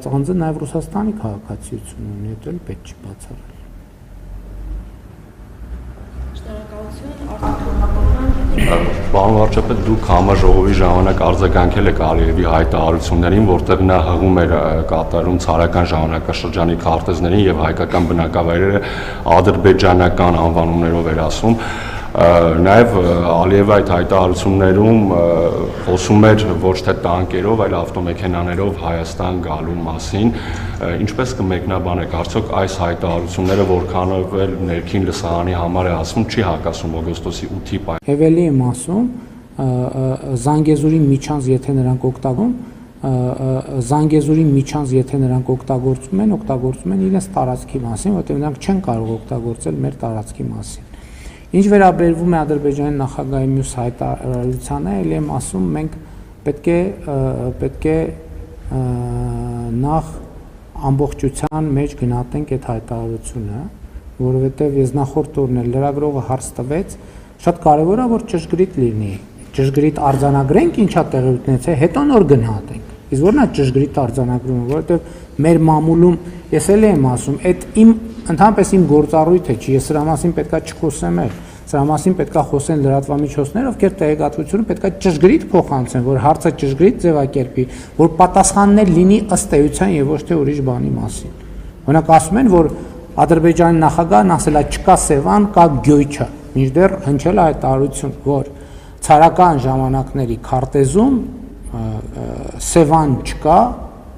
Անձը նաև Ռուսաստանի քաղաքացիություն ունի, դա էլ պետք չի բացառել։ Պարոն վարչապետ, դուք համաժողովի ժամանակ արձագանքել եք Ալիևի հայտարարություններին, որտեղ նա հղում էր կատարում ցարական ժամանակաշրջանի քարտեզներին եւ հայկական բնակավայրերը ադրբեջանական անվանումներով էր ասում։ Նաև Ալիևը այդ հայտարարություններում խոսում էր ոչ թե տանկերով, այլ ավտոմեքենաներով Հայաստան գալու մասին։ Ինչպես կմեկնաբանեք, արդյոք այս հայտարարությունները որքանով էլ ներքին լսարանի համար է ասում, չի հակասում օգոստոսի 8-ի պայմաններին։ Եվելի եմ ասում, Զանգեզուրի միջանց, եթե նրանք Զանգեզուրի միջանց, եթե նրանք օգտագործում են իրենց տարածքի մասին, որտեղ նրանք չեն կարող օգտագործել մեր տարածքի մասին։ Ինչ վերաբերվում է Ադրբեջանի նախագահի մյուս հայտարարությանը, ելի եմ ասում, մենք պետք է նախ ամբողջության մեջ գնահատենք այդ հայտարարությունը, որովհետև ես նախորդ օրն էլ լրագրողը հարց տվեց, շատ կարևոր է, որ ճշգրիտ լինի, ճշգրիտ արձանագրենք ինչա տեղի ունեցել, հետո նոր գնահատենք։ Իսկ որն է ճշգրիտ արձանագրումը, որովհետև մեր մամուլում ես էլ եմ ասում, այդ ընդհանրապես իմ գործառույթը չի, ես սրա մասին պետքա չխոսեմ էլ, սրա մասին պետքա խոսեն լրատվամիջոցները, ովքեր տեղեկատվությունը պետքա ճշգրիտ փոխանցեն, որ հարցը ճշգրիտ ձևակերպի, որ պատասխաններ լինի ըստ էության եւ ոչ թե ուրիշ բանի մասին։ Օրինակ ասում են, որ Ադրբեջանի նախագահն ասել է չկա Սևան, կա Գյոյչա, մինչդեռ հնչել է հայտարարություն, որ ցարական ժամանակների քարտեզում Սևան չկա,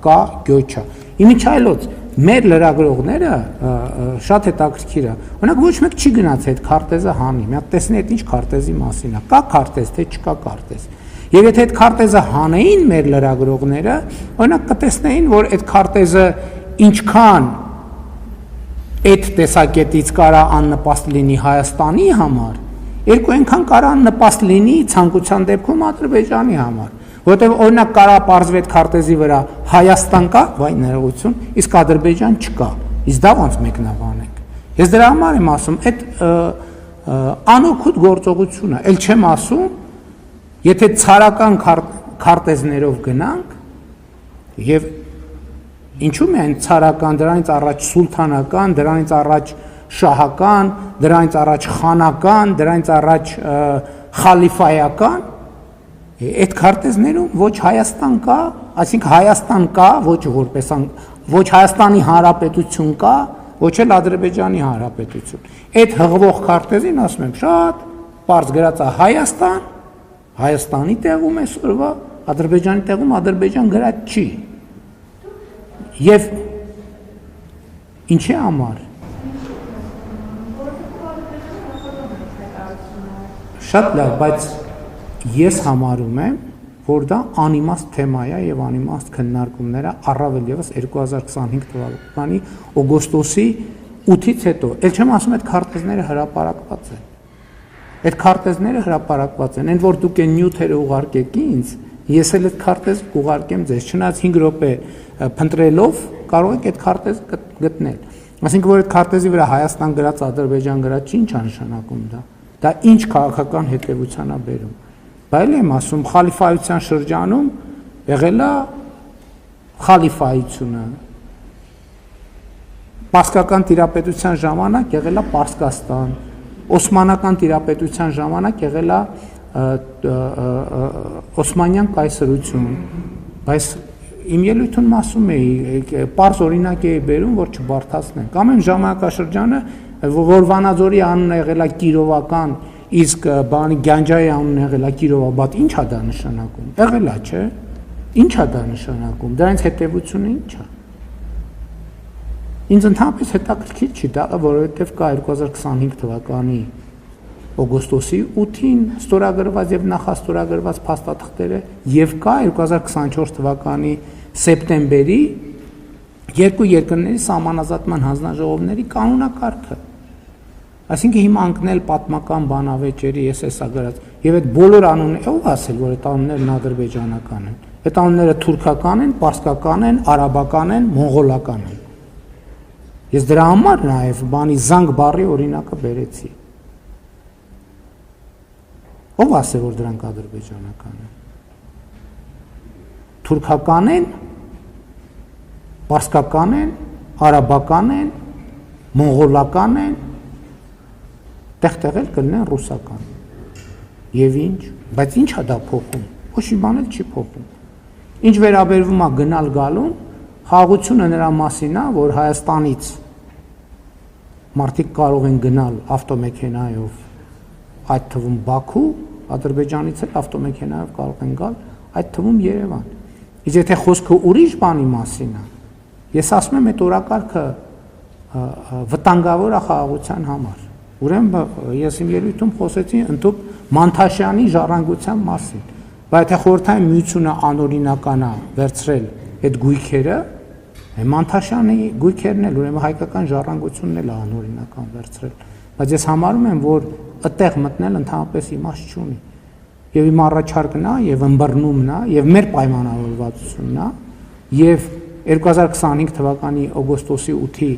կա Գյոյչա։ Իմիջայլոց մեր լրագրողները շատ հետաքրքիր է։ Օրինակ ոչ մեկ չի գնաց այդ քարտեզը հանի։ Մի հատ տեսնի այդ ինչ քարտեզի մասին է։ Կա քարտեզ, թե չկա քարտեզ։ Եվ եթե այդ քարտեզը հանեին մեր լրագրողները, օրինակ կտեսնեին, որ այդ քարտեզը ինչքան այդ տեսակետից կարա աննպաստ լինի Հայաստանի համար, երկու այնքան կարա աննպաստ լինի ցանկության դեպքում Ադրբեջանի համար։ Որտեղ օրինակ կարա պարզվի այդ քարտեզի վրա Հայաստան կա, վայ ներողություն, իսկ Ադրբեջան չկա։ Իսկ դա ոնց մեկնաբանենք։ Ես դրա համար եմ ասում, այդ անօգուտ գործողությունը, ել չեմ ասում, եթե ցարական քարտեզներով գնանք եւ ինչու՞ միայն ցարական, դրանից առաջ սուլթանական, դրանից առաջ շահական, դրանից առաջ խանական, դրանից առաջ խալիֆայական, այդ քարտեզներում ոչ Հայաստան կա, այսինքն Հայաստան կա, ոչ Հայաստանի Հանրապետություն կա, ոչ էլ Ադրբեջանի Հանրապետություն։ Այդ հղվող քարտեզին ասում եմ շատ պարզ գրած է Հայաստան, Հայաստանի տեղում այսօրվա, Ադրբեջանի տեղում Ադրբեջան գրած չի։ Եվ ինչի համար։ Շատ լավ, բայց ես համարում եմ, որ դա անիմաստ թեմա է եւ անիմաստ քննարկումները առավել եւս 2025 թվականի օգոստոսի 8-ից հետո։ Էլ չեմ ասում այդ քարտեզները հրապարակված են։ Այդ քարտեզները հրապարակված են, այն որ դուք այն նյութերը ուղարկեք ինձ, ես էլ այդ քարտեզ կուղարկեմ ձեզ, չնայած 5 րոպե փնտրելով կարող եք այդ քարտեզ գտնել։ Այսինքն որ այդ քարտեզի վրա Հայաստան գրած, Ադրբեջան գրած չի, ինչ է նշանակում դա։ Դա ինչ քաղաքական հետևության է բերում։ Բայց եմ ասում, խալիֆայության շրջանում եղել է խալիֆայությունը։ Պարսկական տիրապետության ժամանակ եղել է Պարսկաստան, Օսմանական տիրապետության ժամանակ եղել է Օսմանյան կայսրություն, բայց իմ ելույթում ասում էի, պարզ օրինակ էի բերում, որ չբարդացնեն։ Կամ այն ժամանակաշրջանը, որ Վանաձորի անունը եղել է Կիրովական, իսկ բանի Գանջայի անունը եղել է Կիրովաբադ, ինչ է դա նշանակում։ Եղել է, չէ՞։ Ինչ է դա նշանակում։ Դրանից հետևությունը ինչ է։ Ինձ ընդհանրապես հետաքրքիր չի դա, որովհետև կա 2025 թվականի օգոստոսի 8-ին ստորագրված եւ նախաստորագրված փաստաթղթերը եւ կա 2024 թվականի սեպտեմբերի երկու երկրների սահմանազատման հանձնաժողովների կանոնակարգը։ Այսինքն հիմա անկնել պատմական բանավեճերի ես էսա գրած եւ այդ բոլոր անունները ով ասել որ այդ անուններն ադրբեջանական են։ Այդ անունները թուրքական են, պարսկական են, արաբական են, մոնղոլական են։ Ես դրա համար նաեւ բանի զանգ բառի օրինակը բերեցի։ Ով ասել որ դրանք ադրբեջանական են։ Թուրքական են պարսկական են, արաբական են, մոնղոլական են, տեղ-տեղ էլ կլինեն ռուսական։ Եվ ինչ, բայց ինչ է դա փոխում։ Ոչ մի բան էլ չի փոխում։ Ինչ վերաբերվում է գնալ գալուն, խաղաղությունը նրա մասին է, որ Հայաստանից մարդիկ կարող են գնալ ավտոմեքենայով, այդ թվում Բաքու, Ադրբեջանից էլ ավտոմեքենայով կարող են գալ, այդ թվում Երևան։ Իսկ եթե խոսքը ուրիշ բանի մասին է, ես ասում եմ, այդ օրակարգը վտանգավոր է խաղաղության համար։ Ուրեմն ես իմ ելույթում խոսեցի ընդհանուր Մանթաշյանի ժառանգության մասին, բայց եթե խորհրդային միությունը անօրինական է վերցրել այդ գույքերը, Մանթաշյանի գույքերն էլ ուրեմն հայկական ժառանգությունն էլ անօրինական վերցրել, բայց ես համարում եմ, որ այդտեղ մտնել ընդհանրապես իմաստ չունի։ Եվ իմ առաջարկն է, եւ ըմբռնումն է, եւ մեր պայմանավորվածությունն է, եւ 2025 թվականի օգոստոսի 8-ի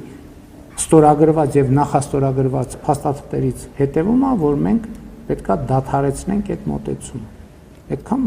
ստորագրված եւ նախաստորագրված փաստաթղթերից հետեւում է, որ մենք պետքա դադարեցնենք այդ մոտեցումը։ Այդքան